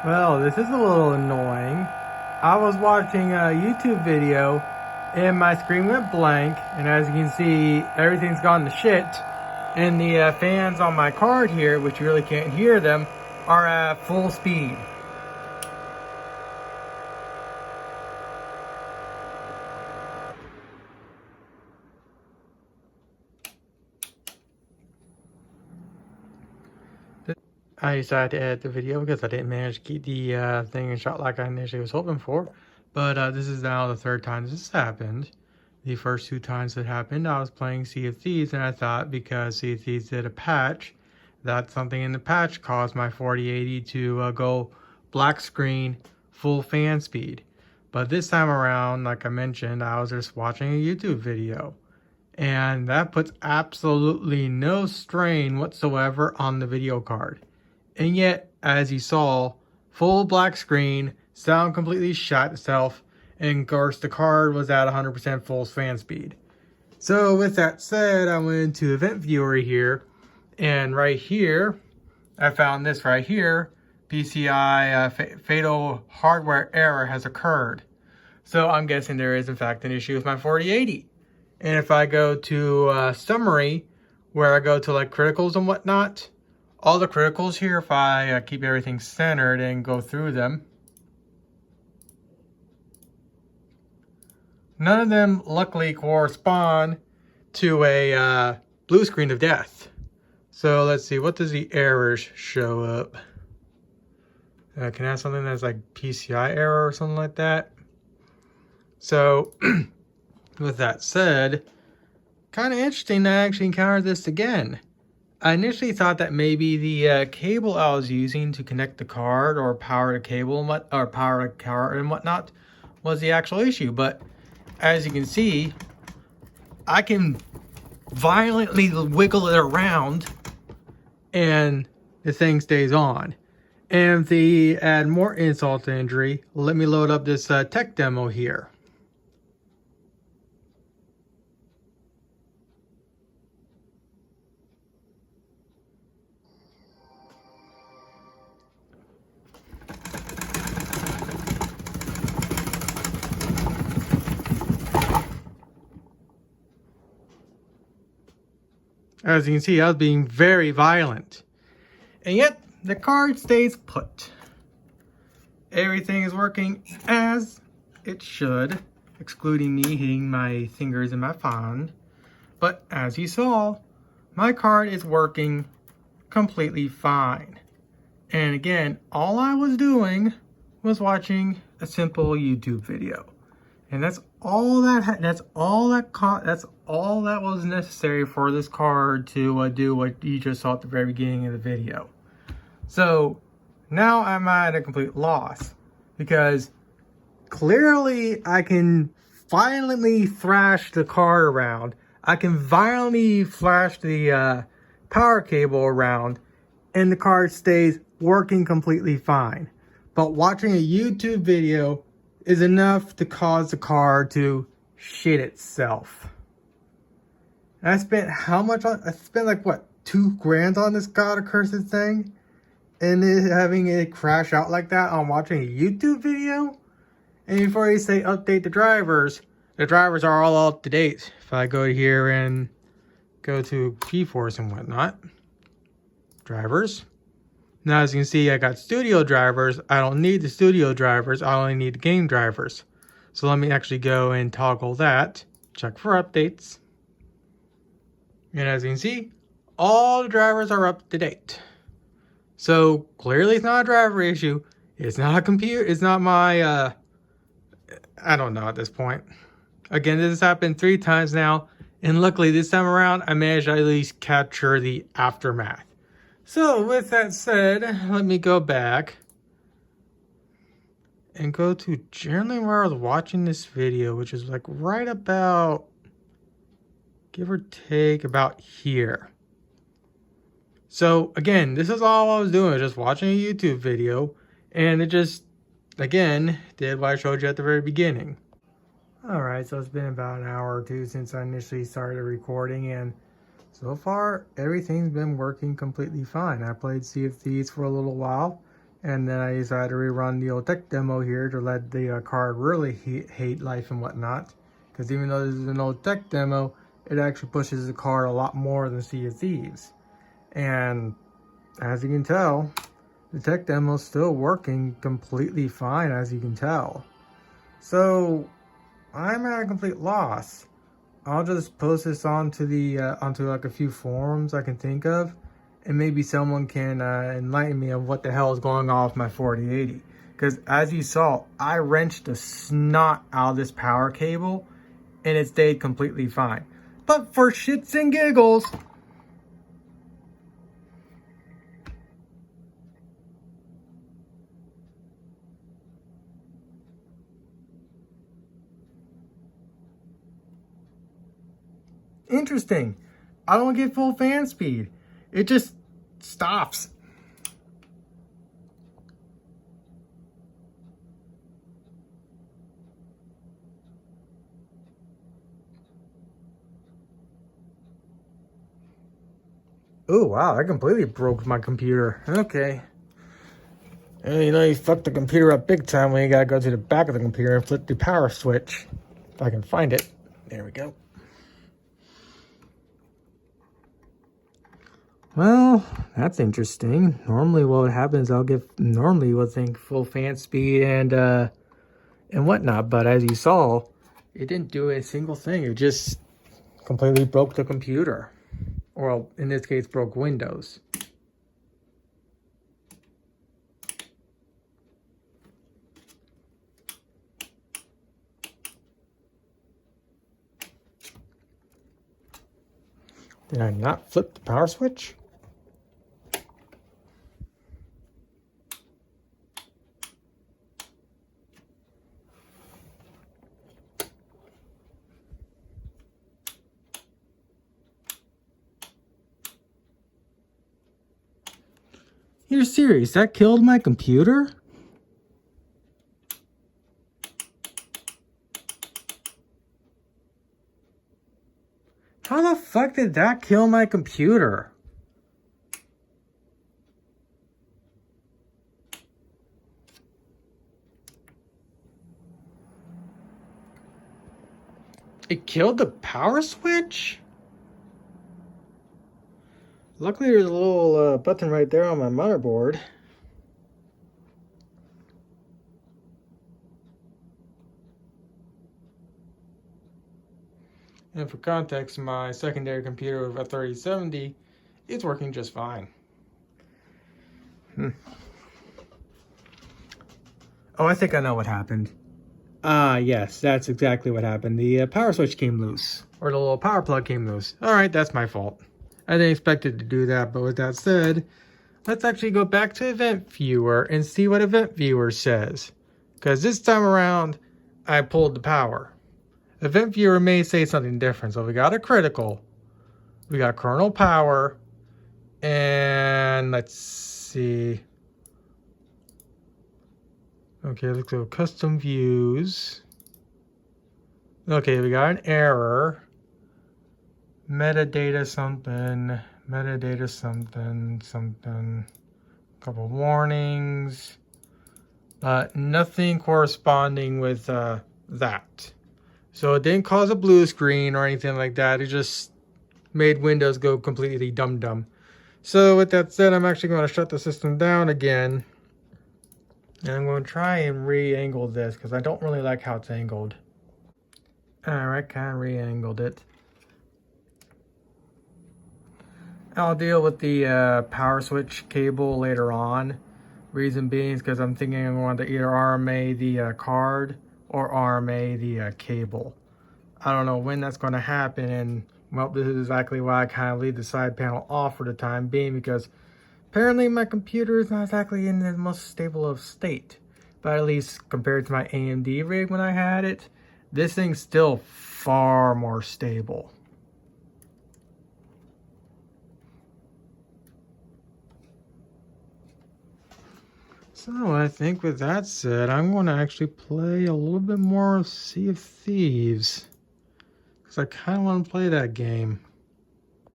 Well, this is a little annoying. I was watching a YouTube video and my screen went blank, and as you can see, everything's gone to shit. And the fans on my card here, which you really can't hear them, are at full speed. I decided to edit the video because I didn't manage to keep the thing in shot like I initially was hoping for. But this is now the third time this has happened. The first two times it happened, I was playing Sea of Thieves, and I thought because Sea of Thieves did a patch, that something in the patch caused my 4080 to go black screen, full fan speed. But this time around, like I mentioned, I was just watching a YouTube video. And that puts absolutely no strain whatsoever on the video card. And yet, as you saw, full black screen, sound completely shot itself, and of course the card was at 100% full fan speed. So with that said, I went into Event Viewer here, and right here, I found this right here, PCI fatal hardware error has occurred. So I'm guessing there is in fact an issue with my 4080. And if I go to summary, where I go to like criticals and whatnot, all the criticals here, if I keep everything centered and go through them, none of them luckily correspond to a blue screen of death. So let's see, what does the errors show up? Can I have something that's like PCI error or something like that? So with that said, kind of interesting that I actually encountered this again. I initially thought that maybe the cable I was using to connect the card or power the cable or power the card and whatnot was the actual issue. But as you can see, I can violently wiggle it around and the thing stays on. And to add more insult to injury, let me load up this tech demo here. As you can see, I was being very violent. And yet, the card stays put. Everything is working as it should, excluding me hitting my fingers in my phone. But as you saw, my card is working completely fine. And again, all I was doing was watching a simple YouTube video. And that's all that was necessary for this card to do what you just saw at the very beginning of the video. So now I'm at a complete loss because clearly I can violently thrash the card around. I can violently flash the power cable around, and the card stays working completely fine. But watching a YouTube video is enough to cause the card to shit itself. And I spent how much on? I spent like what, $2,000 on this god accursed thing, and having it crash out like that on watching a YouTube video. And before you say update the drivers are all up to date. If I go here and go to GeForce and whatnot, drivers. Now, as you can see, I got studio drivers. I don't need the studio drivers. I only need the game drivers. So let me actually go and toggle that. Check for updates. And as you can see, all the drivers are up to date. So clearly it's not a driver issue. It's not a computer. It's not my, I don't know at this point. Again, this has happened 3 times now. And luckily this time around, I managed to at least capture the aftermath. So with that said, let me go back and go to generally where I was watching this video, which is like right about, give or take, about here. So again, this is all I was doing, just watching a YouTube video, and it just, again, did what I showed you at the very beginning. Alright, so it's been about an hour or two since I initially started recording, and so far, everything's been working completely fine. I played Sea of Thieves for a little while, And then I decided to rerun the old tech demo here to let the card really hate life and whatnot. Because even though this is an old tech demo, it actually pushes the card a lot more than Sea of Thieves. And as you can tell, the tech demo is still working completely fine, as you can tell. So I'm at a complete loss. I'll just post this onto the onto like a few forums I can think of, and maybe someone can enlighten me of what the hell is going on with my 4080. Because as you saw, I wrenched the snot out of this power cable, and it stayed completely fine. But for shits and giggles, interesting, I don't get full fan speed. It just stops. Oh wow, that completely broke my computer. Okay. And you know, you fucked the computer up big time when you gotta go to the back of the computer and flip the power switch. If I can find it. There we go. Well, that's interesting. Normally what happens, I'll get normally you would think full fan speed and whatnot, but as you saw, it didn't do a single thing. It just completely broke the computer. Or well, in this case, broke Windows. Did I not flip the power switch? You're serious? That killed my computer? How the fuck did that kill my computer? It killed the power switch? Luckily, there's a little button right there on my motherboard. And for context, my secondary computer with a 3070 is working just fine. Oh, I think I know what happened. Yes, that's exactly what happened. The power switch came loose. Or the little power plug came loose. Alright, that's my fault. I didn't expect it to do that, but with that said, let's actually go back to Event Viewer and see what Event Viewer says. Because this time around, I pulled the power. Event Viewer may say something different. So we got a critical, we got kernel power, and let's see. Okay, let's go custom views. Okay, we got an error. Metadata something, something. Couple warnings. Nothing corresponding with that. So it didn't cause a blue screen or anything like that. It just made Windows go completely dumb. So with that said, I'm actually going to shut the system down again. And I'm going to try and re-angle this because I don't really like how it's angled. Alright, kind of re-angled it. I'll deal with the power switch cable later on. Reason being is because I'm thinking I'm going to either RMA the card or RMA the cable. I don't know when that's going to happen, and well, this is exactly why I kind of leave the side panel off for the time being, because apparently my computer is not exactly in the most stable of state. But at least compared to my AMD rig when I had it, this thing's still far more stable. So I think with that said, I'm going to actually play a little bit more of Sea of Thieves, because I kind of want to play that game.